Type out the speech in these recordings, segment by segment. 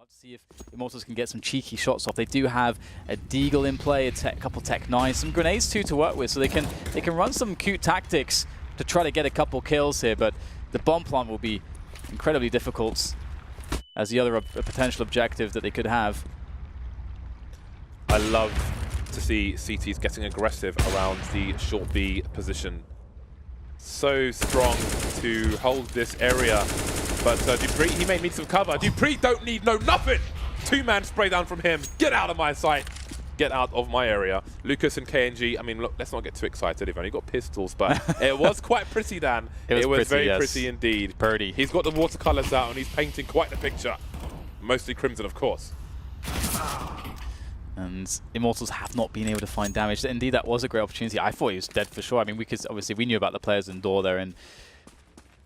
to see if Immortals can get some cheeky shots off. They do have a Deagle in play, a couple Tech 9s, some grenades too to work with, so they can run some cute tactics to try to get a couple kills here, but the bomb plant will be incredibly difficult as the other potential objective that they could have. I love to see CTs getting aggressive around the short B position. So strong to hold this area. But Dupree, he may need some cover. Dupree don't need nothing. Two-man spray down from him. Get out of my sight. Get out of my area. Lucas and KNG, I mean, look, let's not get too excited. They've only got pistols, but it was quite pretty, Dan. It was pretty, very pretty indeed. Purdy. He's got the watercolors out and he's painting quite the picture. Mostly crimson, of course. And Immortals have not been able to find damage. Indeed, that was a great opportunity. I thought he was dead for sure. I mean, we knew about the players in door there, and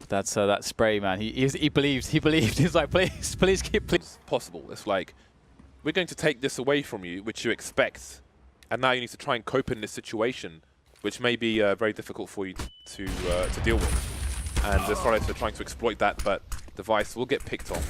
that's that spray, man. He believed. He's like, please keep. It's possible. It's like, we're going to take this away from you, which you expect, and now you need to try and cope in this situation, which may be very difficult for you to deal with. And Astralis are trying to exploit that, but Device will get picked off.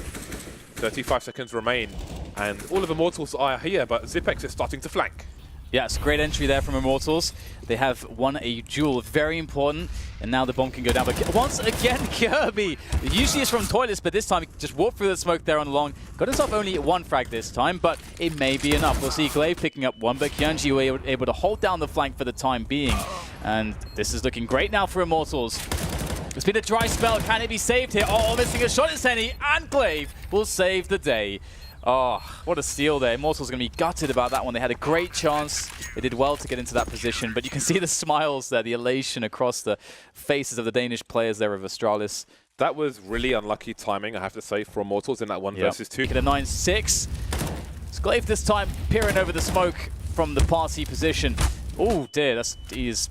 35 seconds remain, and all of Immortals are here, but Zipex is starting to flank. Yes, great entry there from Immortals. They have won a duel, very important, and now the bomb can go down. But once again, Kirby, usually it's from toilets, but this time he just walked through the smoke there on the long. Got himself only one frag this time, but it may be enough. We'll see Glaive picking up one, but Kyunji were able to hold down the flank for the time being. And this is looking great now for Immortals. It's been a dry spell. Can it be saved here? Oh, missing a shot is Henny, and Glaive will save the day. Oh, what a steal there. Immortals are going to be gutted about that one. They had a great chance. They did well to get into that position, but you can see the smiles there, the elation across the faces of the Danish players there of Astralis. That was really unlucky timing, I have to say, for Immortals in that 1 versus 2. Get a 9-6. It's Glaive this time, peering over the smoke from the party position. Oh dear, he's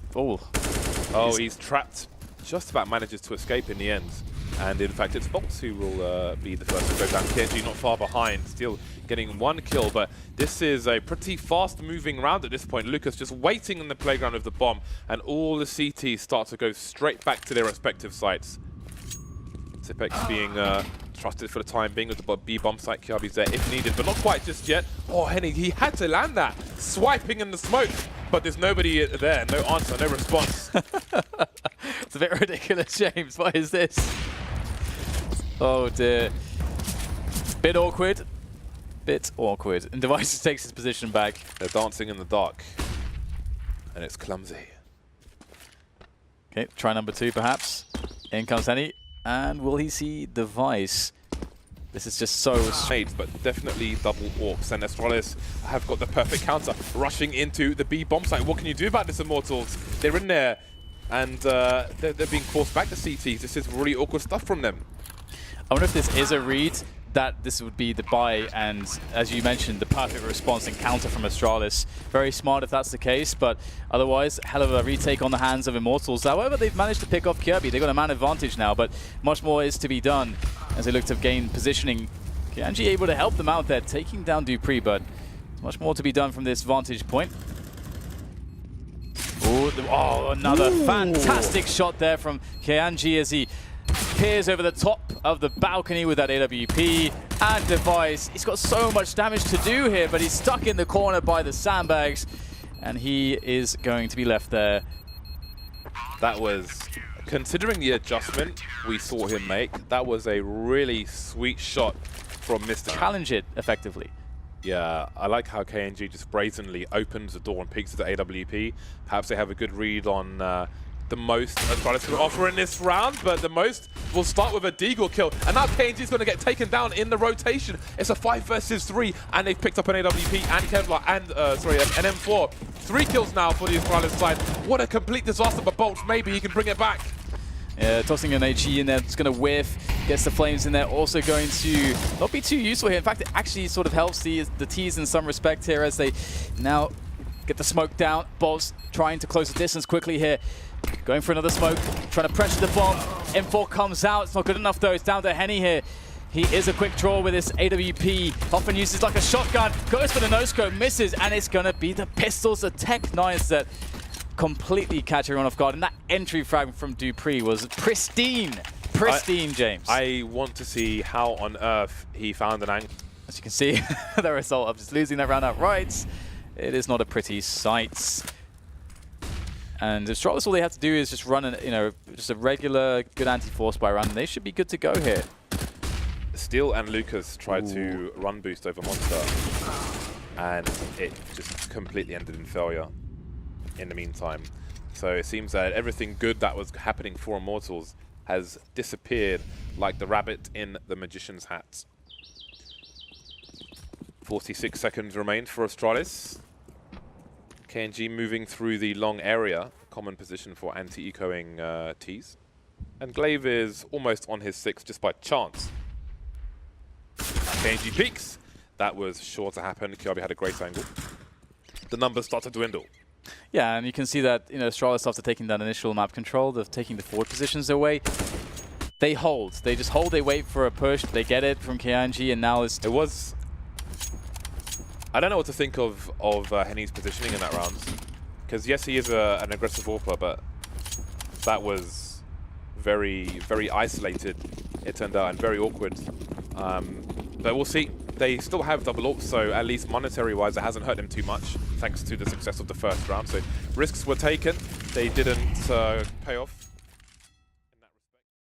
trapped. Just about manages to escape in the end. And in fact, it's Bolts who will be the first to go down. KNG not far behind, still getting one kill, but this is a pretty fast-moving round at this point. Lucas just waiting in the playground with the bomb, and all the CTs start to go straight back to their respective sites. Zipex being trusted for the time being with the B bomb site. Kiabi's there if needed, but not quite just yet. Oh, Henny, he had to land that, swiping in the smoke, but there's nobody there, no answer, no response. It's a bit ridiculous, James. What is this? Oh dear. Bit awkward. And Devices takes his position back. They're dancing in the dark. And it's clumsy. Okay, try number 2 perhaps. In comes Henny. And will he see Device? This is just so straight, but definitely double orcs. And Astralis have got the perfect counter, rushing into the B bomb site. What can you do about this, Immortals? They're in there, and they're being forced back to CTs. This is really awkward stuff from them. I wonder if this is a read, that this would be the buy, and as you mentioned, the perfect response and counter from Astralis. Very smart if that's the case, but otherwise, hell of a retake on the hands of Immortals. However, they've managed to pick off Kirby. They've got a man advantage now, but much more is to be done as they look to gain positioning. Kyunji able to help them out there, taking down Dupree, but there's much more to be done from this vantage point. Oh, another fantastic shot there from Kyunji as he peers over the top of the balcony with that AWP and Device. He's got so much damage to do here, but he's stuck in the corner by the sandbags, and he is going to be left there. That was, considering the adjustment we saw him make, that was a really sweet shot from Mr. Challenge it effectively. Yeah, I like how KNG just brazenly opens the door and peeks at the AWP. Perhaps they have a good read on the most Astralis can offer in this round, but the most will start with a Deagle kill. And now KNG is going to get taken down in the rotation. It's a 5 versus 3, and they've picked up an AWP and Kevlar and, an M4. 3 kills now for the Astralis side. What a complete disaster, but Bolts, maybe he can bring it back. Yeah, tossing an HE in there, it's going to whiff, gets the flames in there, also going to not be too useful here. In fact, it actually sort of helps the T's in some respect here as they now get the smoke down. Bolts trying to close the distance quickly here. Going for another smoke, trying to pressure the bomb. M4 comes out, it's not good enough though, it's down to Henny here. He is a quick draw with his AWP, often uses like a shotgun, goes for the no-scope, misses, and it's going to be the pistols, the Tech 9s that completely catch everyone off guard. And that entry frag from Dupree was pristine, James. I want to see how on earth he found an angle. As you can see, the result of just losing that round outright, it is not a pretty sight. And Astralis, all they have to do is just run just a regular good anti-force by round, and they should be good to go here. Steel and Lucas tried to run boost over Monster, and it just completely ended in failure in the meantime. So it seems that everything good that was happening for Immortals has disappeared like the rabbit in the magician's hat. 46 seconds remain for Astralis. KNG moving through the long area, common position for anti-ecoing Ts. And Glaive is almost on his 6 just by chance. KNG peaks. That was sure to happen. Kirby had a great angle. The numbers start to dwindle. Yeah, and you can see that Astralis, after taking that initial map control, of taking the forward positions away, they hold. They just hold, they wait for a push, they get it from KNG, and now it's... It was... I don't know what to think of Henny's positioning in that round. Because yes, he is an aggressive AWPer, but that was very, very isolated, it turned out, and very awkward. But we'll see. They still have double AWP, so at least monetary-wise, it hasn't hurt them too much, thanks to the success of the first round. So risks were taken. They didn't pay off.